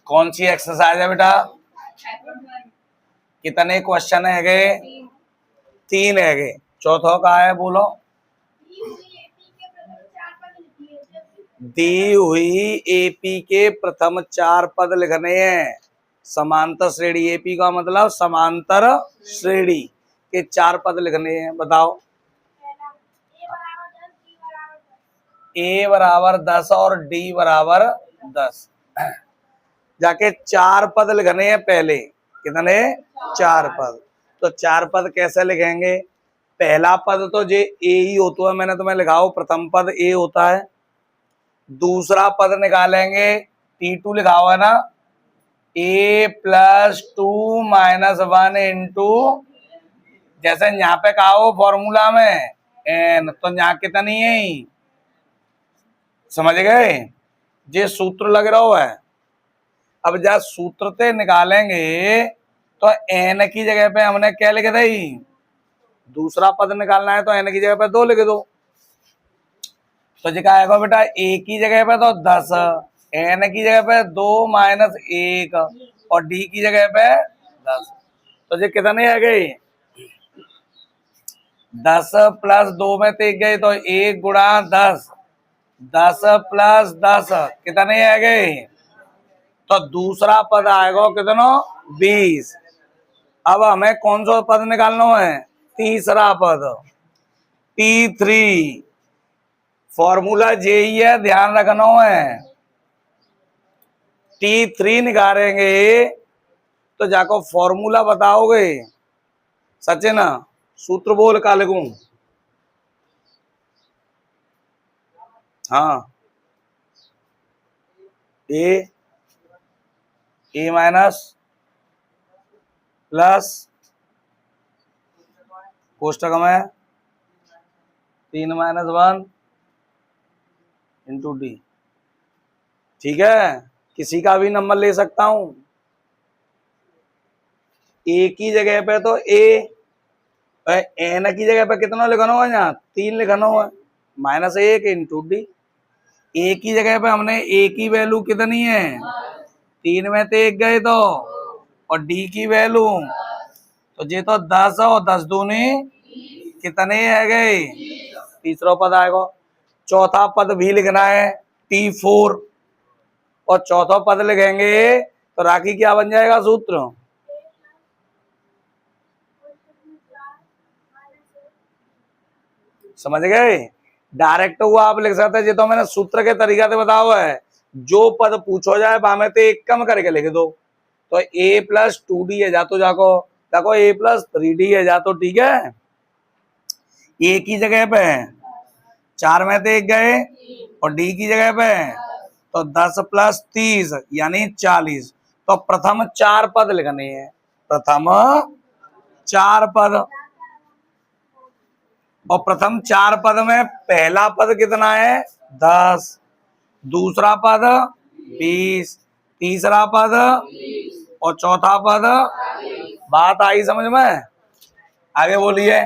कौन सी एक्सरसाइज है बेटा? कितने क्वेश्चन है गए? 3 है गए। चौथा का है बोलो। दी हुई एपी के प्रथम 4 पद लिखने हैं। समांतर श्रेणी, एपी का मतलब समांतर श्रेणी के 4 पद लिखने हैं। बताओ। ए बराबर 10 और डी बराबर 10। जाके 4 पद लिखने हैं पहले। कितने? 4 पद। तो 4 पद कैसे लिखेंगे? पहला पद तो जे ए ही होता है, मैंने तुम्हें लिखाओ प्रथम पद ए होता है। दूसरा पद निकालेंगे T2 लिखा हुआ है ना, a प्लस 2 माइनस 1 इंटू, जैसे यहाँ पे कहा हो फॉर्मूला में n, तो यहाँ कितनी है? समझ गए? ये सूत्र लग रहा है। अब जब सूत्र से निकालेंगे तो n की जगह पे हमने क्या लिखे थे? दूसरा पद निकालना है तो n की जगह पे 2 लिख दो। तो जी आएगा बेटा a की जगह पे तो 10, n की जगह पे 2 माइनस 1 और d की जगह पे 10। तो जी कितने आ गए? 10 प्लस 2 में 3 गए तो 1 गुणा 10, 10 प्लस 10 कितने आ गए? तो दूसरा पद आएगा कितना? 20। अब हमें कौन सा पद निकालना है? तीसरा पद T3। फॉर्मूला यही है, ध्यान रखना है। T3 निकालेंगे तो जाको फॉर्मूला बताओगे। सचिन सूत्र बोल का लिखूं? हाँ, ए माइनस प्लस कोष्टक में 3 माइनस 1 इंटू डी। ठीक है, किसी का भी नंबर ले सकता हूं। ए की जगह पे तो ए, एन की जगह पे कितना लिखना हुआ? यहाँ 3 लिखना हुआ, माइनस 1 इंटू डी। ए की जगह पे हमने ए की वैल्यू कितनी है? 3 में से 1 गए तो, और डी की वैल्यू तो ये तो 10 और 10 दूनी कितने है गए? तीसरा पद आएगा। चौथा पद भी लिखना है T4, और चौथा पद लिखेंगे तो राखी क्या बन जाएगा सूत्र? समझ गए? डायरेक्ट हुआ आप लिख सकते हैं, ये तो मैंने सूत्र के तरीका से बताओ है। जो पद पूछो जाए बामे तो एक कम करके लिख दो। तो a प्लस 2d है, जा तो जाको देखो a प्लस 3d है, जा तो ठीक है। a की जगह पे 4 में से 1 गए और d की जगह पे तो 10 प्लस 30 यानी 40। तो प्रथम 4 पद लिखने हैं। प्रथम 4 पद, और प्रथम 4 पद में पहला पद कितना है? 10, दूसरा पद 20, तीसरा पद और चौथा पद। बात आई समझ में? आगे बोलिए।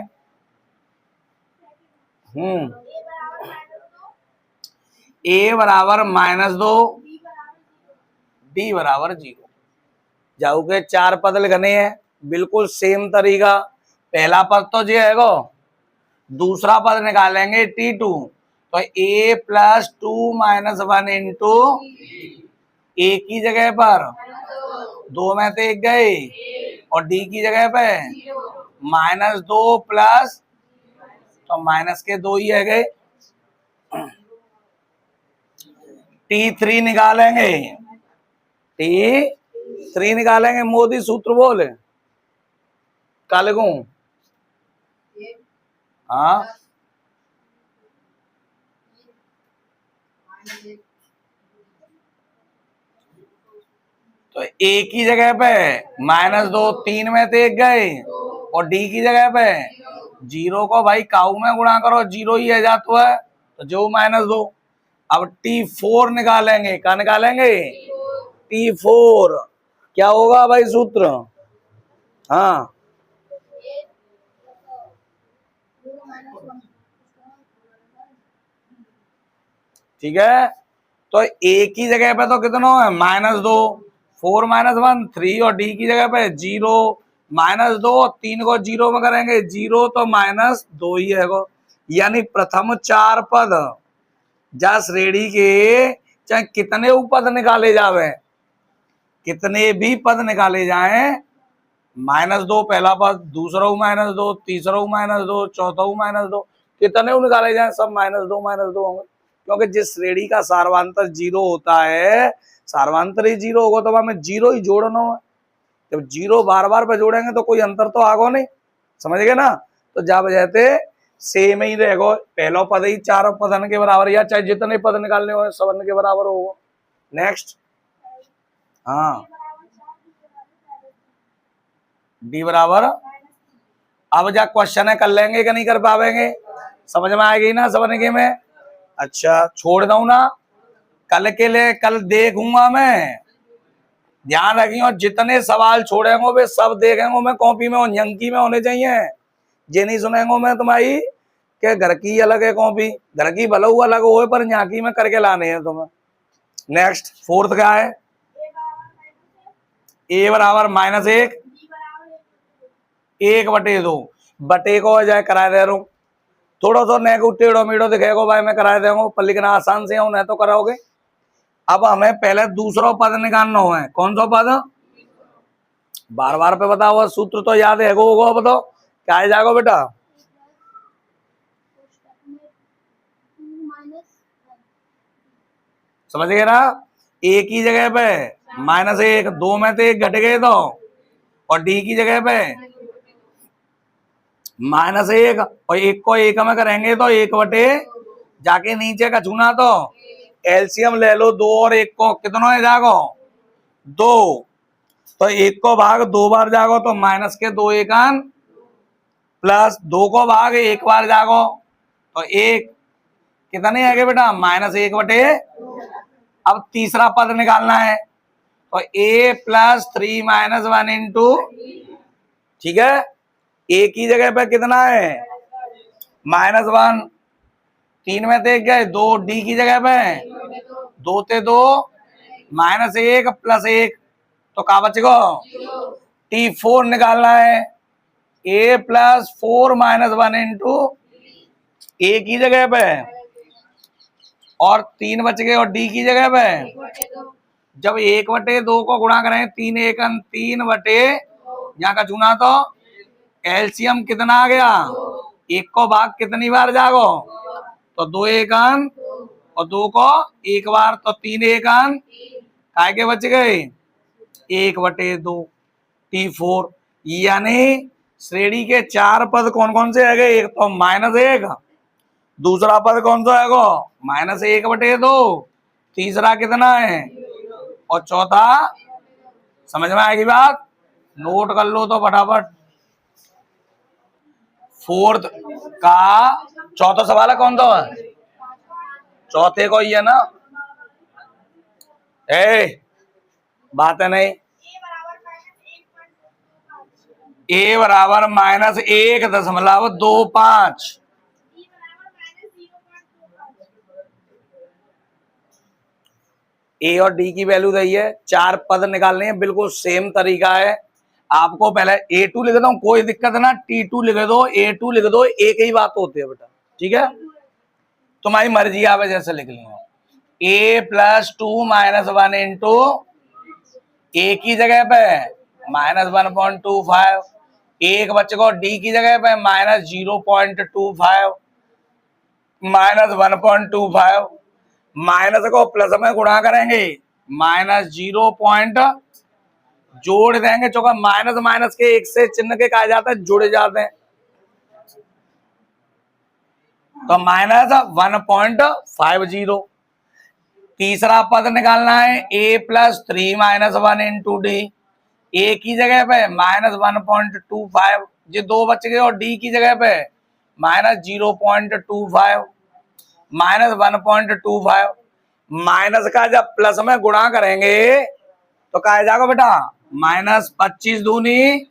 ए बराबर -2, डी बराबर 0। जाऊ के 4 पद लिखने हैं, बिल्कुल सेम तरीका। पहला पद तो जी है गो, दूसरा पद निकालेंगे T2, तो a प्लस 2 माइनस 1 इंटू, ए की जगह पर 2 में से 1 गए और डी की जगह पे -2 प्लस, तो माइनस के 2 ही है गए। T3 निकालेंगे, T3 निकालेंगे। मोदी सूत्र बोले का लिखूं? हाँ, तो a की जगह पे -2, 3 में से 1 गए और d की जगह पे 0 को भाई काऊ में गुणा करो, 0 ही है जाता है, तो जो -2। अब T4 निकालेंगे, क्या निकालेंगे? T4 क्या होगा भाई सूत्र? हाँ, ठीक है। तो a की जगह पे तो कितना है? -2, 4 माइनस 1 3 और डी की जगह पे 0 माइनस 2 3 को 0 में करेंगे 0 तो माइनस 2 ही है वो। यानी प्रथम 4 पद जा श्रेणी के चाहे कितने उपद निकाले जावे, कितने भी पद निकाले जाएं, -2 पहला पद, दूसरा -2, तीसरा -2, चौथा -2, कितने निकाले जाएं सब -2 होंगे, क्योंकि जिस श्रेणी का सार्वंतर 0 होता है, सार्वंतर ही 0 होगा तो हमें 0 ही जोड़ना है। जब 0 बार बार पे जोड़ेंगे तो कोई अंतर तो आगो नहीं, समझ गए ना। तो जब जैसे सेम ही रहेगा, पहला पद ही 4 पदन के बराबर, या चाहे जितने पद निकालने हो सब के बराबर होगा। नेक्स्ट, हाँ डी बराबर, अब जा क्वेश्चन है कर लेंगे कि नहीं कर पाएंगे, समझ में आएगी ना समझने में। अच्छा छोड़ दऊ ना, कल के लिए कल देखूंगा मैं, ध्यान रखियो जितने सवाल छोड़ेंगे वे सब देखेंगे मैं कॉपी में, यंकी में होने चाहिए। जे नहीं सुनेंगे मैं तुम्हारी के घर की अलग है कॉपी, घर की भले अलग हो पर झांकी में करके लाने हैं तुम्हें। नेक्स्ट फोर्थ क्या है, ए बराबर -1 1/2 बटे को जाए करा दे रहा हूँ, थोड़ा सा नेको टेढ़ो मीढ़ो दिखेगा भाई मैं करा दूंगा, पर लिखना आसान से नहीं तो कराओगे। अब हमें पहले दूसरा पद निकालना है, कौन सा पद, बार बार पे बताओ, सूत्र तो याद है होगा, बताओ क्या है जाएगा बेटा, समझ गए ना। ए की जगह पे -1, 2 में से 1 घट गए तो, और डी की जगह पे -1 और 1 को 1 में करेंगे तो 1/, जाके नीचे का चुना तो एलसीएम ले लो, 2 और 1 को कितना है जागो 2, तो 1 को भाग 2 बार जागो तो माइनस के 2 एकान, प्लस 2 को भाग 1 बार जागो तो 1, कितने आगे बेटा -1/। अब तीसरा पद निकालना है तो a + 3 - 1 इंटू, ठीक है, a की जगह पे कितना है -1, 3 में से 1 गए 2, डी की जगह पे 2 से 2 -1 + 1 तो क्या बचेगा T4 निकालना है, a + 4 - 1 इंटू a की जगह पे, और 3 बच गए, और डी की जगह पे जब 1/2 को गुणा करें 3 एकन 3/, यहाँ का चुना तो एलसीएम कितना आ गया, 1 को भाग कितनी बार जागो तो 2 एकन, और 2 को 1 बार तो 3 एकन, काय के बच गए 1/2 T4। यानी श्रेणी के 4 पद कौन कौन से है, एक तो -1, दूसरा पद कौन सा है -1/2, तीसरा कितना है, और चौथा, समझ में आएगी बात, नोट कर लो तो फटाफट। फोर्थ का चौथा सवाल है कौन सा है, चौथे को ही है ना, बात है नहीं, a बराबर -1.25, ए और डी की वैल्यू दी है, 4 पद निकालने हैं, बिल्कुल सेम तरीका है। आपको पहले A2 लिख दो, कोई दिक्कत ना, T2 लिख दो, A2 लिख दो, एक ही बात होती है बेटा, ठीक है, तुम्हारी मर्जी आवे जैसे लिख लियो। a + 2 - 1 इंटू ए की जगह पे -1.25, एक बच्चे को डी की जगह पे -0.25, -1.25, माइनस को प्लस में गुणा करेंगे -0 जोड़ देंगे, चूंकि माइनस माइनस के एक से चिन्ह के कहा जाता है जुड़े जाते हैं, तो -1.50। तीसरा पद निकालना है a + 3 - 1 इंटू डी, ए की जगह पे -1.25, ये 2 बच गए, और डी की जगह पे -0.25, -1.25, माइनस का जब प्लस में गुणा करेंगे तो कहा जाएगा बेटा -25 दूनी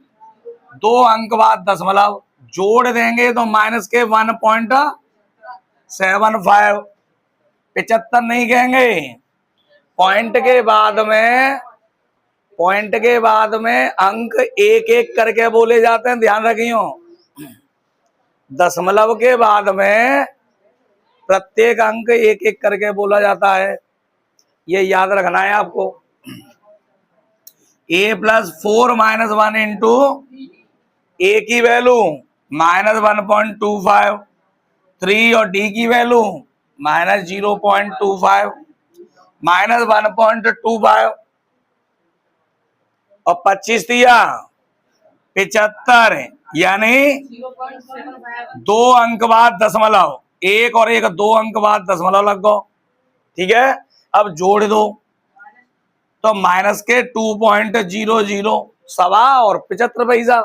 2 अंक बाद दशमलव, जोड़ देंगे तो माइनस के 1.75, 75 नहीं कहेंगे, पॉइंट के बाद में पॉइंट के बाद में अंक एक एक करके बोले जाते हैं, ध्यान रखियो। दशमलव के बाद में प्रत्येक अंक एक एक करके बोला जाता है, ये याद रखना है आपको। a+4 - 1 इंटू ए की वैल्यू -1.25, 3 और डी की वैल्यू -0.25, -1.25 और 25 दिया 75, यानी 2 अंक बाद दशमलव, एक और एक 2 अंक बाद दशमलव लग गो। ठीक है, अब जोड़ दो तो माइनस के 2.00 सवा और 75 पैसा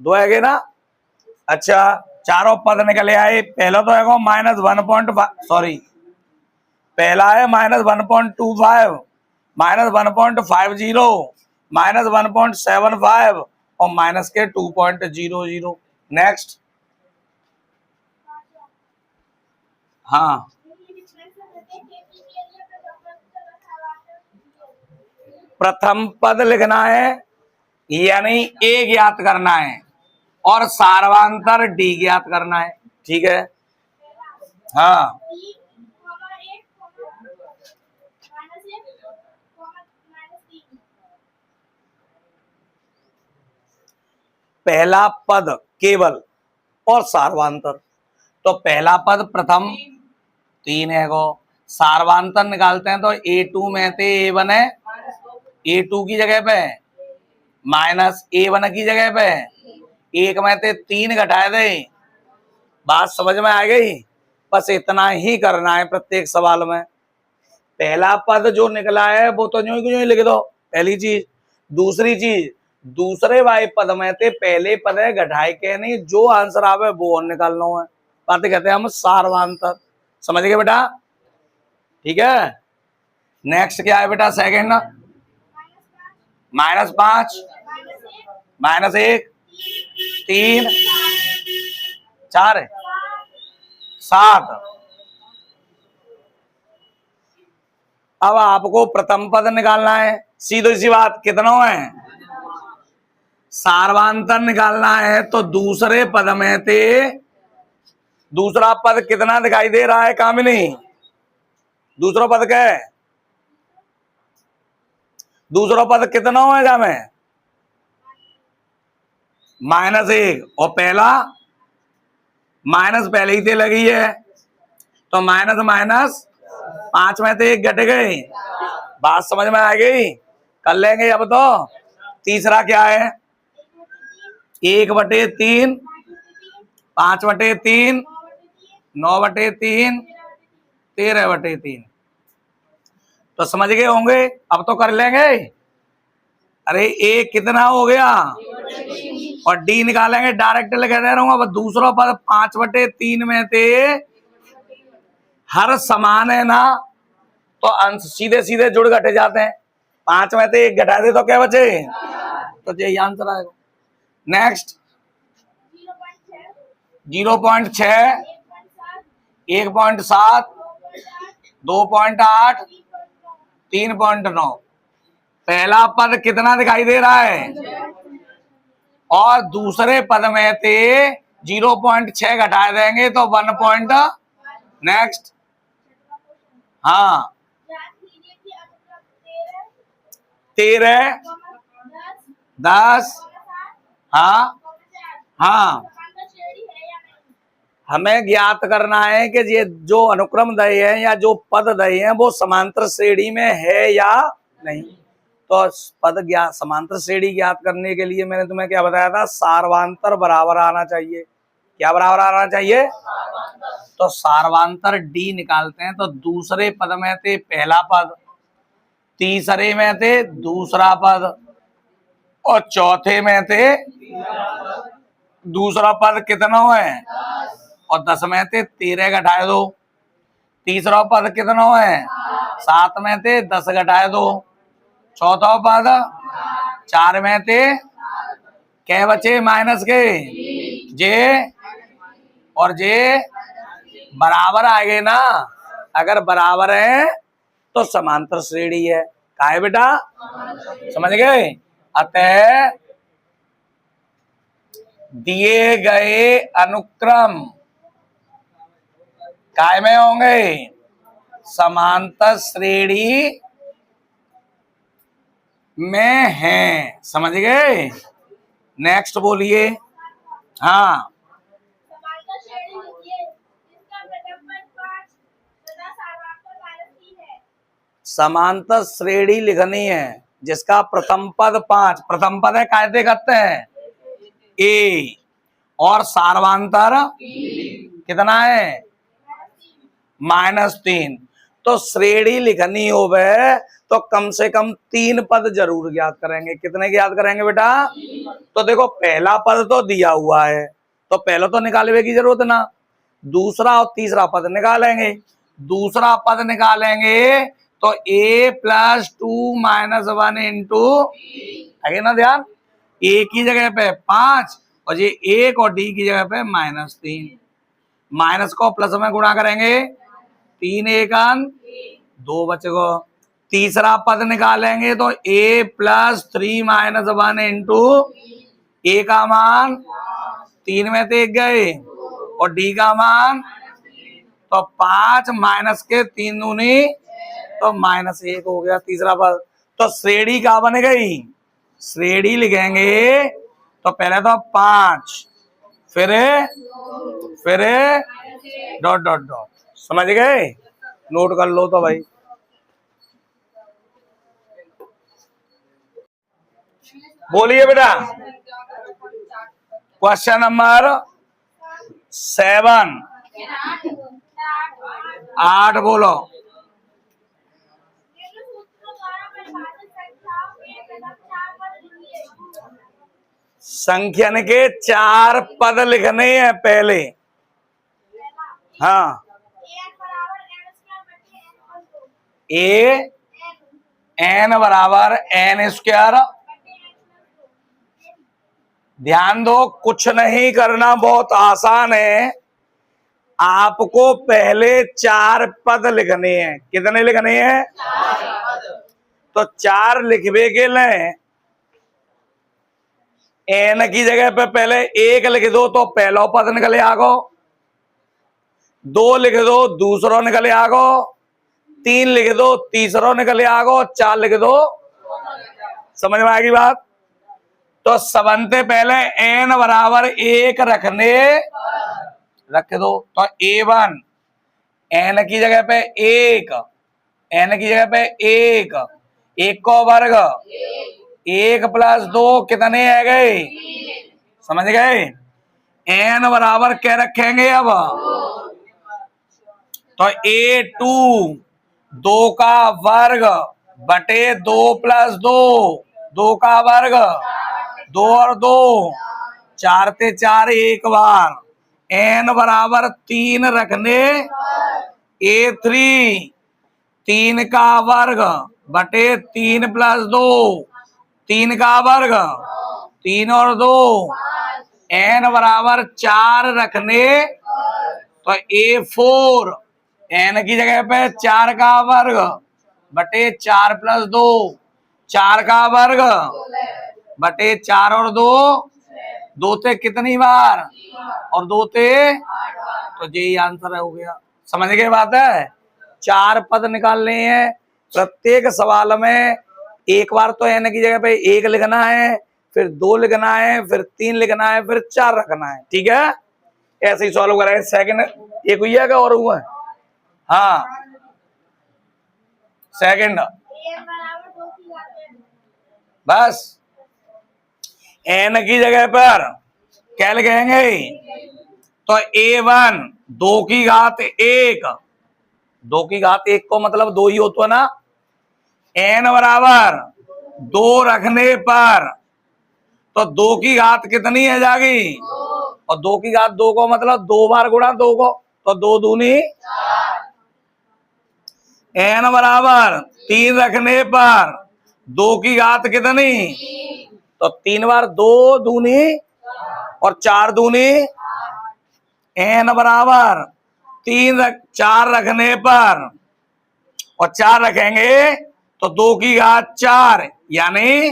दो है ना। अच्छा, चारों पद निकले आए। पहला तो है -1.5, सॉरी, पहला है -1.25, -1.50, -1.75 और माइनस के 2.00। नेक्स्ट, हाँ, प्रथम पद लिखना है यानी ए ज्ञात करना है और सार्वांतर डी ज्ञात करना है। ठीक है, हाँ, पहला पद केवल और सार्वांतर, तो पहला पद प्रथम 3 है गो, सार्वांतर निकालते हैं तो a2 में थे a1 है, a2 की जगह पे माइनस a1 की जगह पे 1 में थे 3 घटाए दे। बात समझ में आ गई? बस इतना ही करना है प्रत्येक सवाल में। पहला पद जो निकला है वो तो यूं ही लिख दो, पहली चीज। दूसरी चीज, दूसरे वाले पद में थे पहले पद है घटाए के नहीं, जो आंसर आवे वो और निकालना है। बातें कहते हैं हम सार्वांतर। समझ गए बेटा? ठीक है, नेक्स्ट क्या है बेटा? सेकंड, -5, -1, 3, 4, 7। अब आपको प्रथम पद निकालना है, सीधी सी बात। कितना है? सार्वांतर निकालना है तो दूसरे पद में थे, दूसरा पद कितना दिखाई दे रहा है कामिनी? दूसरा पद क्या है? दूसरा पद कितना होगा में? -1 और पहला माइनस पहले ही थे लगी है तो माइनस माइनस 5 में थे 1 घट गए। बात समझ में आ गई? कर लेंगे अब तो। तीसरा क्या है? 1/3, 5/3, 9/3, 13/3। तो समझ गए होंगे? अब तो कर लेंगे। अरे ए कितना हो गया और डी निकालेंगे, डायरेक्ट लिख दे रहा हूं। अब दूसरा पद 5/3 में थे, हर समान है ना, तो अंश सीधे सीधे जुड़ घटे जाते हैं। 5 में थे 1 घटा दे तो क्या बचे? तो यही आंसर आएगा। नेक्स्ट, 0.6, 1.7, 2.8, 3.9। पहला पद कितना दिखाई दे रहा है और दूसरे पद में थे 0.6 घटा देंगे तो 1. नेक्स्ट, हाँ, 13, 10, हाँ हाँ, हमें ज्ञात करना है कि ये जो अनुक्रम दय है या जो पद दय है वो समांतर श्रेणी में है या नहीं। तो पद ज्ञात, समांतर श्रेणी ज्ञात करने के लिए मैंने तुम्हें क्या बताया था? सार्वांतर बराबर आना चाहिए। क्या बराबर आना चाहिए? तो सार्वांतर डी निकालते हैं तो दूसरे पद में थे पहला पद, तीसरे में थे दूसरा पद और चौथे में थे दूसरा पद कितना है और 10 में थे 13 घटाए 2। तीसरा पद कितना है? 7 में थे 10 घटाए 2। चौथा पद 4 में थे, क्या बचे माइनस के? जे और जे बराबर आ गए ना। अगर बराबर है तो समांतर श्रेणी है, का है बेटा, समझ गए। अतः दिए गए अनुक्रम काय में होंगे, समांतर श्रेणी में हैं, समझ गए। नेक्स्ट बोलिए। हाँ, समांतर श्रेणी लिखनी है जिसका प्रथम पद 5, प्रथम पद है कायदे करते हैं ए, और सार्वांतर कितना है -3। तो श्रेणी लिखनी हो वे तो कम से कम 3 पद जरूर ज्ञात करेंगे। कितने ज्ञात करेंगे बेटा, तो देखो पहला पद तो दिया हुआ है तो पहले तो निकालने की जरूरत ना, दूसरा और तीसरा पद निकालेंगे। दूसरा पद निकालेंगे तो a + 2 - 1 इंटू, आगे ना ध्यान, a की जगह पे 5 और ये 1 और d की जगह पे -3, माइनस को प्लस में गुणा करेंगे 3 1 2 बचे गो। तीसरा पद निकालेंगे तो a + 3 - 1 इंटू a का मान 3 में से 1 गए और d का मान तो 5 माइनस के 3 दूनी तो -1 हो गया तीसरा पद। तो श्रेणी क्या बन गई, श्रेणी लिखेंगे तो पहले तो 5 फिर डॉट डॉट डॉट, समझ गए। नोट कर लो तो भाई। बोलिए बेटा, क्वेश्चन नंबर 7 8 बोलो। संख्यन के 4 पद लिखने हैं पहले। हाँ, ए n बराबर n²। ध्यान दो, कुछ नहीं करना, बहुत आसान है। आपको पहले 4 पद लिखने हैं। कितने लिखने हैं, तो 4 लिखवे के लिए n की जगह पे पहले 1 लिख दो तो पहला पद निकले आगो, 2 लिख दो दूसरो निकले आगो, 3 लिख दो तीसरो निकले आगो, 4 लिख दो। समझ में आएगी बात। तो सबसे पहले n बराबर 1 रख दो तो a1 n की जगह पे 1, n की जगह पे 1 को वर्ग 1 + 2 कितने आ गए, समझ गए। n बराबर क्या रखेंगे अब, तो a2 2 का वर्ग बटे 2 + 2 2 का वर्ग 2 और 2 4 ते 4 एक बार, n बराबर 3 रखने a3 3 का वर्ग बटे 3 + 2 3 का वर्ग 3 और 2 n बराबर 4 रखने तो a4 n की जगह पे 4 का वर्ग बटे 4 + 2 4 का वर्ग बटे 4 और 2 2 ते कितनी बार और 2 ते, तो यही आंसर हो गया। समझ गए बात है। 4 पद निकालने हैं। प्रत्येक सवाल में एक बार तो n की जगह पे 1 लिखना है, फिर 2 लिखना है, फिर 3 लिखना है, फिर 4 रखना है। ठीक है, ऐसे ही सॉल्व करेंगे। सेकंड एक हुई है क्या और हुआ है, हाँ सेकंड, बस n की जगह पर क्या लिखेंगे, तो a1 2 की घात 1, 2 की घात 1 को मतलब 2 ही होता है ना। n बराबर 2 रखने पर तो 2 की घात कितनी है जाएगी, और 2 की घात 2 को मतलब 2 बार गुणा 2 को, तो 2 दूनी। n बराबर 3 रखने पर 2 की घात कितनी, तो 3 बार 2 दूनी और 4 दूनी। n बराबर 4 रखने पर और 4 रखेंगे तो 2 की घात 4 यानी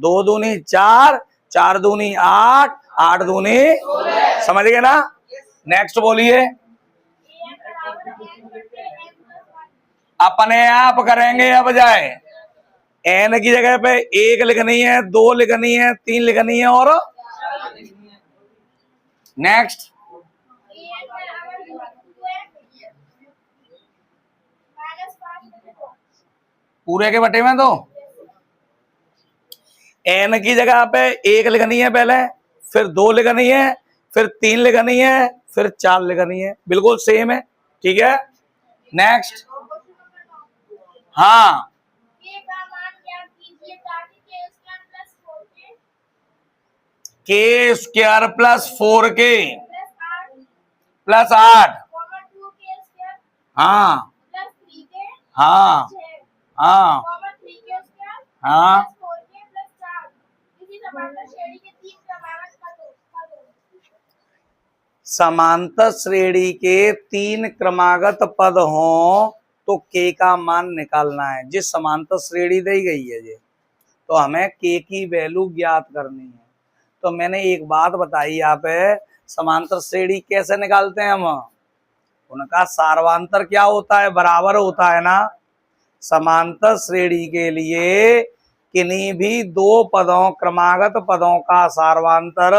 2 दूनी 4, 4 दूनी 8, 8 दूनी, समझ गए ना। नेक्स्ट बोलिए। अपने आप करेंगे अब जाए। एन की जगह पे 1 लिखनी है, 2 लिखनी है, 3 लिखनी है और नेक्स्ट पूरे के बटे में तो एन की जगह पे 1 लिखनी है पहले, फिर 2 लिखनी है, फिर 3 लिखनी है, फिर 4 लिखनी है। बिल्कुल सेम है, ठीक है। नेक्स्ट, हाँ के स्क्वायर प्लस 4k प्लस 8, हाँ हाँ हाँ हाँ। समांतर श्रेणी के 3 क्रमागत पद हों तो के का मान निकालना है। जिस समांतर श्रेणी दी गई है जी, तो हमें के की वैल्यू ज्ञात करनी है। तो मैंने एक बात बताई यहाँ पे, समांतर श्रेणी कैसे निकालते हैं हम, उनका सार्वंतर क्या होता है, बराबर होता है ना। समांतर श्रेणी के लिए किन्हीं भी 2 पदों, क्रमागत पदों का सार्वंतर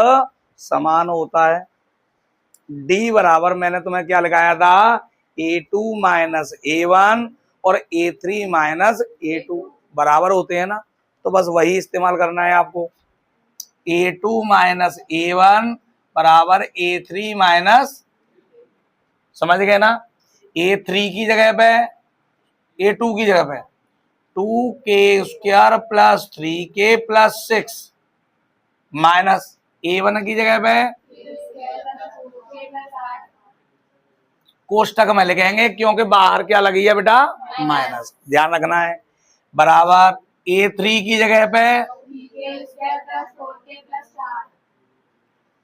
समान होता है। डी बराबर मैंने तुम्हें क्या लगाया था, a2 माइनस a1 और a3 माइनस a2 बराबर होते हैं ना। तो बस वही इस्तेमाल करना है आपको। a2 माइनस a1 बराबर a3 माइनस, समझ गए ना। a3 की जगह पे, a2 की जगह पे 2k square plus 3k plus 6 minus a1 की जगह पे कोष्टक में लिखेंगे, क्योंकि बाहर क्या लगी है बेटा, माइनस, ध्यान रखना है। बराबर a3 की जगह पे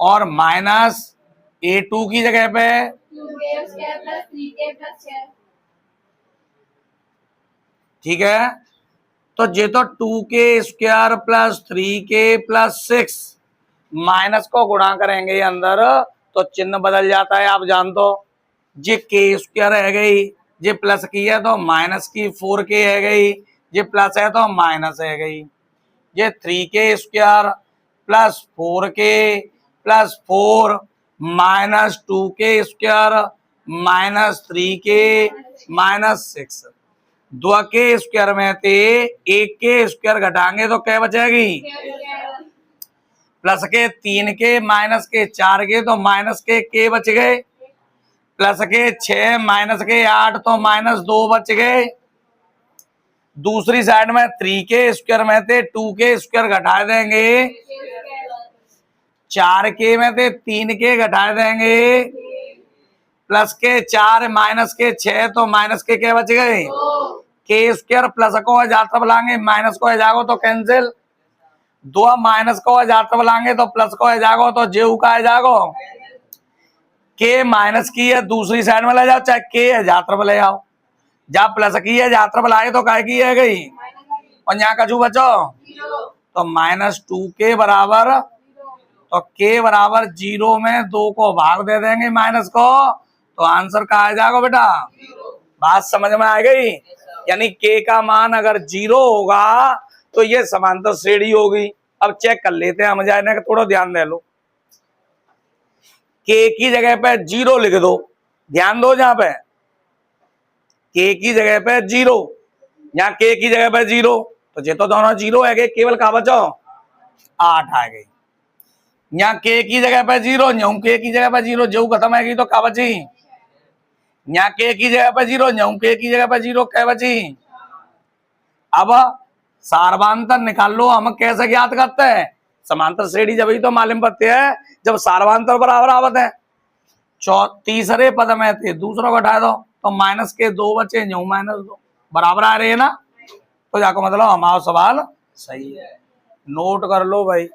और माइनस a2 की जगह पे, ठीक है। तो ये तो 2k square plus 3k plus 6 minus को गुणा करेंगे अंदर तो चिन्ह बदल जाता है, आप जान दो। ये के स्क्वायर है गई, ये प्लस की है तो माइनस की 4k है गई, ये प्लस है तो माइनस है गई। ये 3k square plus 4k plus 4 minus 2k square minus 3k minus 6। 2k square में थे 1k स्क्वायर घटाएंगे तो क्या बचेगी, प्लस के 3k माइनस के 4k तो माइनस के k बच गए, प्लस के 6 माइनस के 8 तो माइनस 2 बच गए। दूसरी साइड में 3k स्क्वायर में थे 2k स्क्वायर घटा देंगे, 4k में थे 3k घटा देंगे, प्लस के 4 माइनस के 6 तो माइनस के क्या बच गए, के स्क्वायर प्लस को जाता बुलाएंगे, माइनस को जागो तो कैंसिल, 2 माइनस को जाता बुलाएंगे तो प्लस को जागो तो जेऊ का जागो, के माइनस की है दूसरी साइड में ले जाओ, चाहे के है जात्र ले जाओ, जब प्लस की है जात्र बुलाए तो काय की है गई और यहाँ का जू बचो तो माइनस 2k बराबर, तो k बराबर 0 में 2 को भाग दे देंगे माइनस को, तो आंसर कहा आ जाएगा बेटा। बात समझ में आ गई, यानी k का मान अगर 0 होगा तो ये समांतर श्रेणी होगी। अब चेक कर लेते हैं हम, जाने का थोड़ा ध्यान दे लो। k की जगह पे 0 लिख दो, ध्यान दो, जहां पे k की जगह पे 0, यहाँ k की जगह पे 0, तो ये तो दोनों 0 है गए, केवल कहा बचो 8 आ गई। यहाँ k की जगह पे 0, यहाँ k की जगह पे 0, जो खत्म आएगी तो क्या बची, यहाँ k की जगह पे 0, यहाँ k की जगह पे 0, क्या बची। अब सार्वंतर निकाल लो, हम कैसे ज्ञात करते हैं, समांतर श्रेणी जब ही तो मालूम पड़ते हैं जब सार्वंतर बराबर आवत है। तीसरे पद में थे दूसरों को हटा दो तो माइनस के 2 बचे, न्यू माइनस 2 बराबर आ रहे हैं ना, तो जाको मतलब हमारा सवाल सही है। नोट कर लो भाई।